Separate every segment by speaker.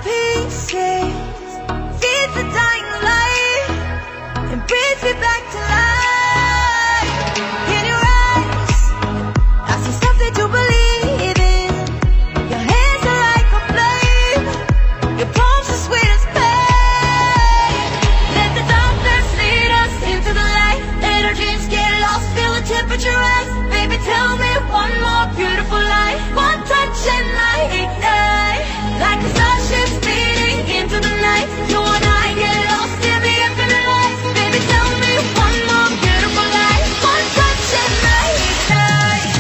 Speaker 1: pieces, feeds the dying light and brings me back to life. In your eyes, I see something to believe in. Your hands are like a flame, your palms are sweet as pain. Let the darkness lead us into the light. Let our dreams get lost, feel the temperature rise. Baby, tell me one more beautiful lie. One touch and I ignite, like a starship speeding into the night. You and I get lost in the infinite lights. Baby, tell me one more beautiful lie. One touch and I ignite.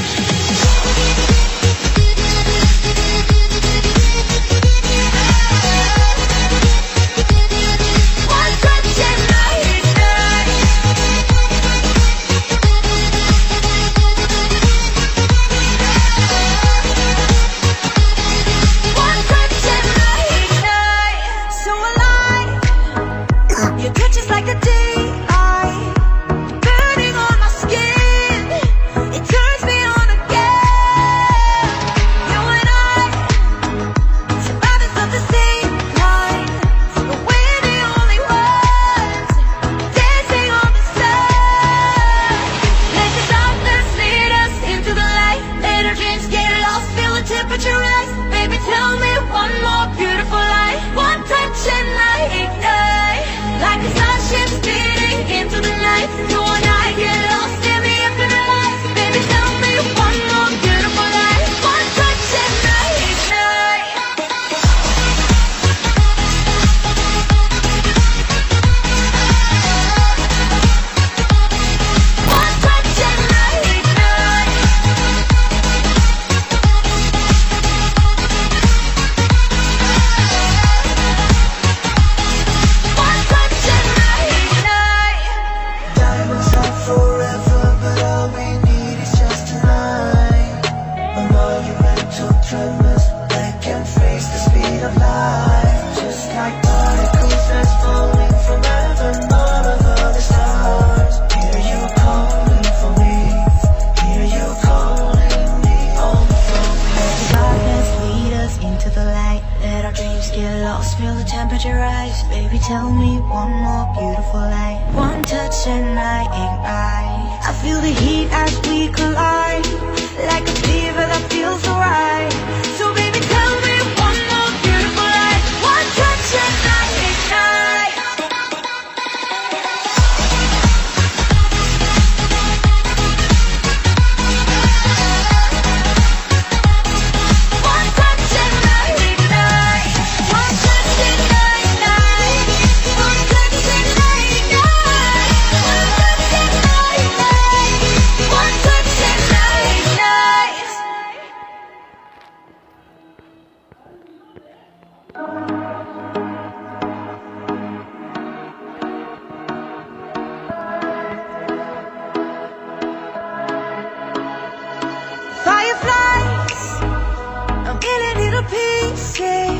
Speaker 1: One touch and I ignite. One touch and I ignite. So alive, your touch is like a daylight, burning on my skin. It turns me on again. You and I, survivors of the same kind, but we're the only ones dancing on the sun. Let the darkness lead us into the light. Let our dreams get lost, feel the temperature rise. Baby, tell me one more beautiful lie. One touch and I ignite, like a starship speeding into the night. You and I get lost in the infinite lights. Baby, tell me one more beautiful lie. One touch and I ignite. One touch and I ignite. One touch and I ignite.
Speaker 2: Diamonds are forever, but all we need is just tonight. A monumental tremors that can face the speed of light. Just like particles that's falling from heaven, all over the stars. Hear you calling for me, hear you calling me on the phone.
Speaker 1: Let the darkness lead us into the light. Let our dreams get lost, feel the temperature rise. Baby, tell me one more beautiful lie. One touch and I ignite. I feel the heat as we collide, like a fever that feels so right. So baby, tell me one more beautiful lie. One touch and I ignite. One touch and I ignite. One touch and I ignite. One touch and I ignite. One touch and I ignite. Fireflies, a million little pieces,